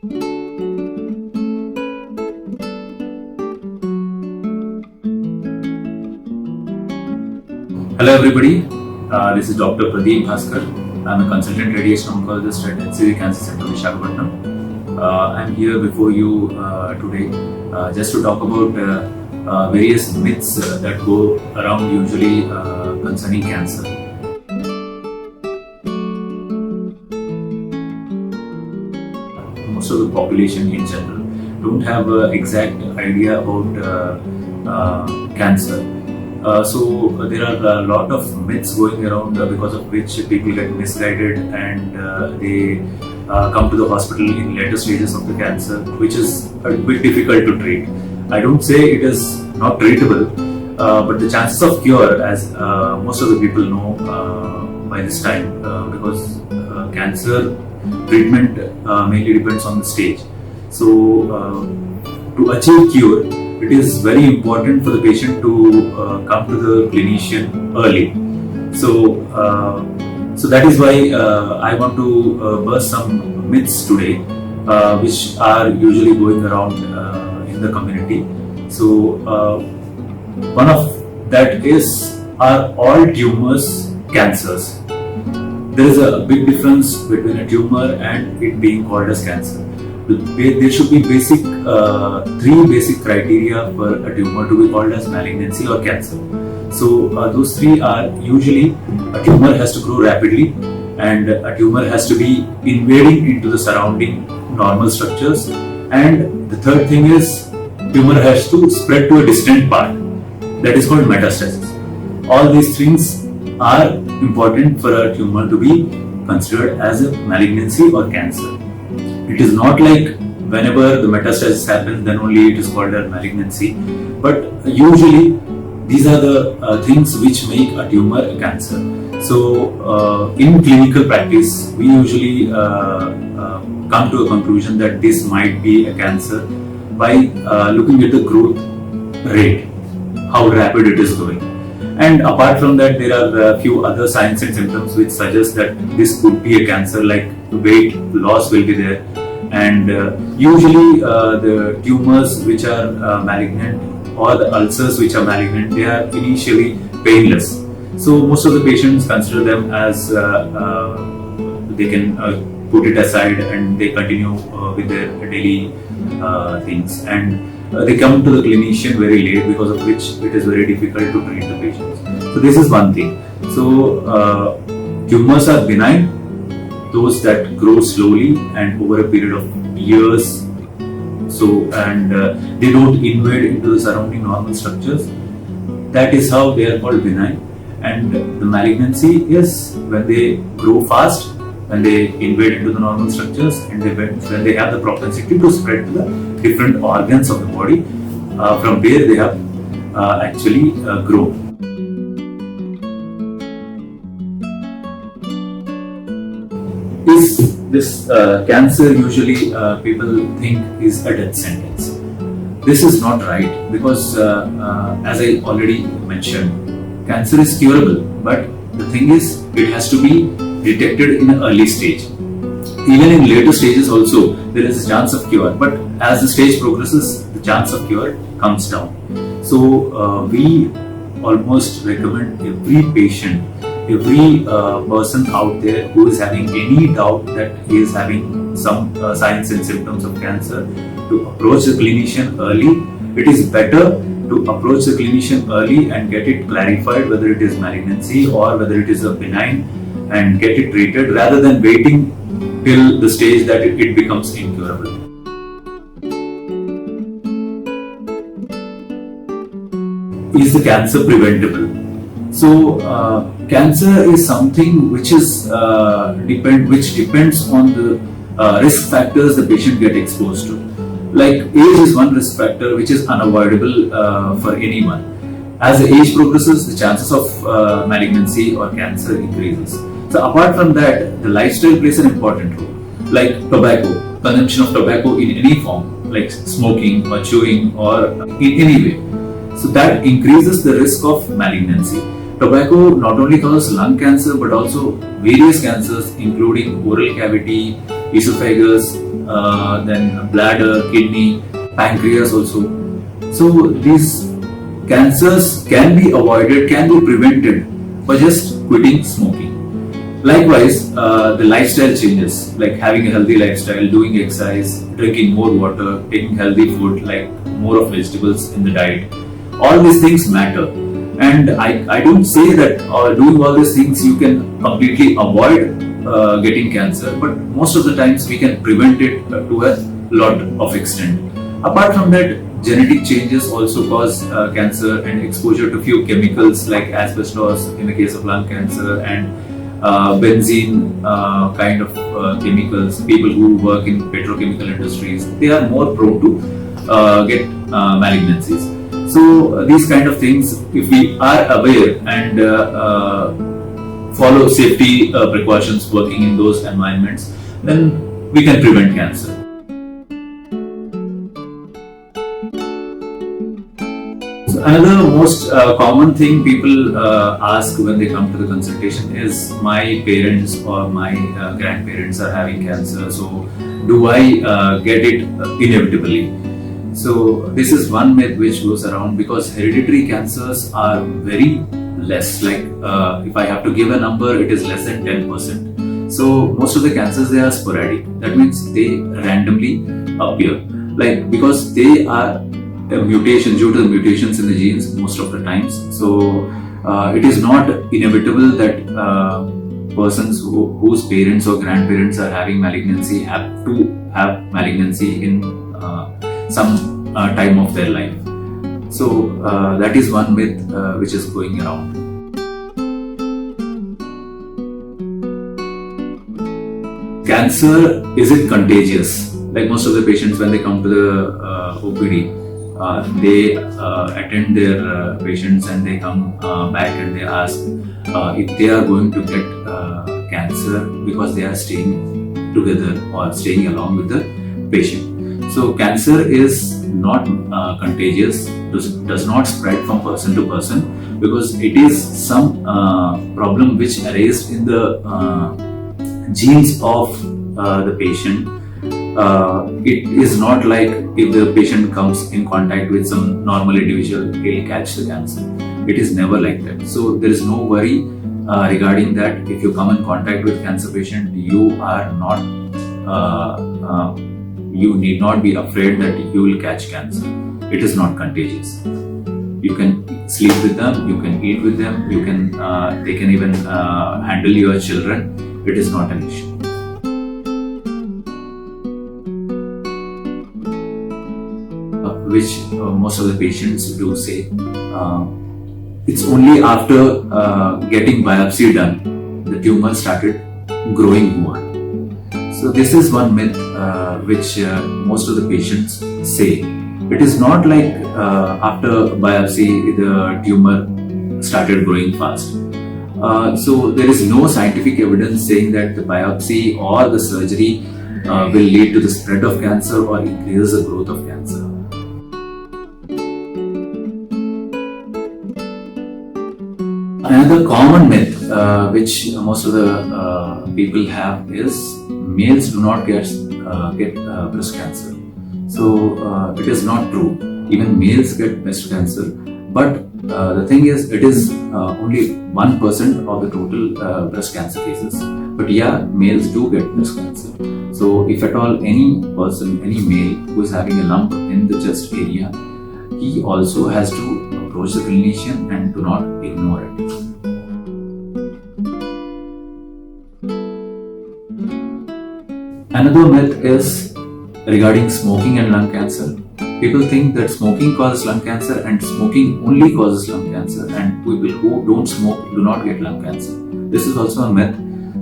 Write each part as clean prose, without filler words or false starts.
Hello everybody, this is Dr. Pradeep Bhaskar. I'm a consultant radiation oncologist at HCV Cancer Center, Visakhapatnam. I'm here before you today just to talk about various myths that go around usually concerning cancer. Most of the population in general don't have an exact idea about cancer. So there are a lot of myths going around because of which people get misguided and they come to the hospital in later stages of the cancer, which is a bit difficult to treat. I don't say it is not treatable, but the chances of cure, as most of the people know by this time, because cancer treatment mainly depends on the stage. So to achieve cure, it is very important for the patient to come to the clinician early. So that is why I want to burst some myths today, which are usually going around in the community. So one of that is, are all tumors cancers? There is a big difference between a tumor and it being called as cancer. There should be three basic criteria for a tumor to be called as malignancy or cancer. So those three are usually a tumor has to grow rapidly, and a tumor has to be invading into the surrounding normal structures, and the third thing is tumor has to spread to a distant part, that is called metastasis. All these things are important for a tumor to be considered as a malignancy or cancer. It is not like whenever the metastasis happens, then only it is called a malignancy. But usually, these are the things which make a tumor a cancer. So, in clinical practice, we usually come to a conclusion that this might be a cancer by looking at the growth rate, how rapid it is growing. And apart from that, there are a few other signs and symptoms which suggest that this could be a cancer, like weight loss will be there. And usually the tumors which are malignant or the ulcers which are malignant, they are initially painless. So most of the patients consider them as they can put it aside and they continue with their daily things. And they come to the clinician very late, because of which it is very difficult to treat the patients. So this is one thing. So tumors are benign, those that grow slowly and over a period of years. So and they don't invade into the surrounding normal structures. That is how they are called benign. And the malignancy is when they grow fast, when they invade into the normal structures, and when they have the propensity to spread to the different organs of the body from where they have actually grown. Is this cancer usually people think is a death sentence? This is not right, because as I already mentioned, cancer is curable, but the thing is it has to be detected in an early stage. Even in later stages also there is a chance of cure, but as the stage progresses, the chance of cure comes down. So we almost recommend every patient, every person out there who is having any doubt that he is having some signs and symptoms of cancer, to approach the clinician early. It is better to approach the clinician early and get it clarified whether it is malignancy or whether it is a benign, and get it treated, rather than waiting till the stage that it becomes incurable. Is the cancer preventable? So cancer is something which is which depends on the risk factors the patient get exposed to. Like age is one risk factor which is unavoidable for anyone. As the age progresses, the chances of malignancy or cancer increases. So apart from that, the lifestyle plays an important role. Like tobacco, consumption of tobacco in any form, like smoking or chewing or in any way. So that increases the risk of malignancy. Tobacco not only causes lung cancer but also various cancers including oral cavity, esophagus, then bladder, kidney, pancreas also. So these cancers can be avoided, can be prevented by just quitting smoking. Likewise, the lifestyle changes, like having a healthy lifestyle, doing exercise, drinking more water, taking healthy food like more of vegetables in the diet. All these things matter. And I don't say that doing all these things you can completely avoid getting cancer, but most of the times we can prevent it to a lot of extent. Apart from that, genetic changes also cause cancer, and exposure to few chemicals like asbestos in the case of lung cancer, and benzene kind of chemicals. People who work in petrochemical industries, they are more prone to get malignancies. So these kind of things, if we are aware and follow safety precautions working in those environments, then we can prevent cancer. So another most common thing people ask when they come to the consultation is, my parents or my grandparents are having cancer, so do I get it inevitably? So this is one myth which goes around, because hereditary cancers are very less. Like if I have to give a number, it is less than 10%. So most of the cancers, they are sporadic. That means they randomly appear. Like, because they are mutations, due to the mutations in the genes most of the times. So it is not inevitable that persons whose parents or grandparents are having malignancy have to have malignancy in some time of their life. So that is one myth which is going around. Cancer, is it contagious? Like most of the patients, when they come to the OPD, they attend their patients and they come back and they ask if they are going to get cancer because they are staying together or staying along with the patient. So cancer is not contagious, does not spread from person to person, because it is some problem which arises in the genes of the patient. It is not like if the patient comes in contact with some normal individual, he'll catch the cancer. It is never like that. So there is no worry regarding that. If you come in contact with cancer patient, you are not you need not be afraid that you will catch cancer. It is not contagious. You can sleep with them, you can eat with them, you can they can even handle your children. It is not an issue. Which most of the patients do say, it's only after getting biopsy done, the tumor started growing more. So this is one myth which most of the patients say. It is not like after biopsy the tumor started growing fast. So there is no scientific evidence saying that the biopsy or the surgery will lead to the spread of cancer or increase the growth of cancer. Another common myth which most of the people have is, males do not get breast cancer. So it is not true. Even males get breast cancer, but the thing is, it is only 1% of the total breast cancer cases. But yeah, males do get breast cancer. So if at all any person, any male who is having a lump in the chest area, he also has to approach the clinician and do not ignore it. Another myth is regarding smoking and lung cancer. People think that smoking causes lung cancer and smoking only causes lung cancer, and people who don't smoke do not get lung cancer. This is also a myth.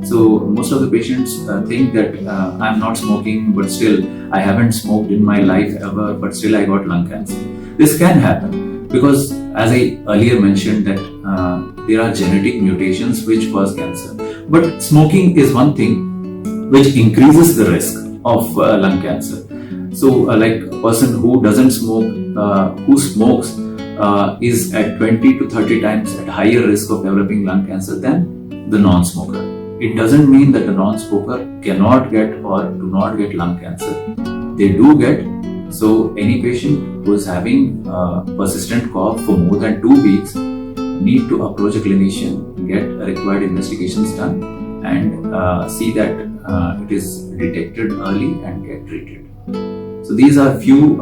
So most of the patients think that I'm not smoking, but still I haven't smoked in my life ever, but still I got lung cancer. This can happen because, as I earlier mentioned, that there are genetic mutations which cause cancer. But smoking is one thing which increases the risk of lung cancer. So like a person who doesn't smoke, who smokes, is at 20 to 30 times at higher risk of developing lung cancer than the non-smoker. it doesn't mean that a non-smoker cannot get or do not get lung cancer. They do get. So any patient who is having persistent cough for more than 2 weeks need to approach a clinician, get required investigations done, and see that it is detected early and get treated. So these are few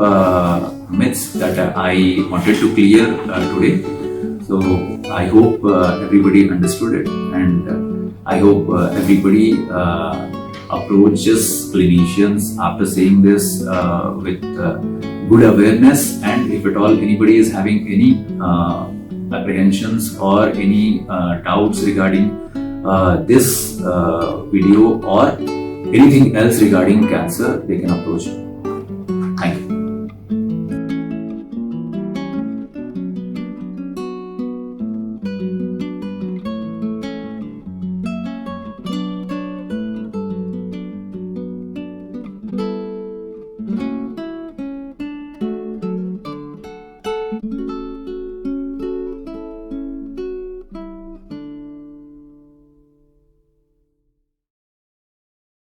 myths that I wanted to clear today. So I hope everybody understood it, and I hope everybody approaches clinicians after saying this with good awareness. And if at all anybody is having any apprehensions or any doubts regarding this video or anything else regarding cancer, they can approach me.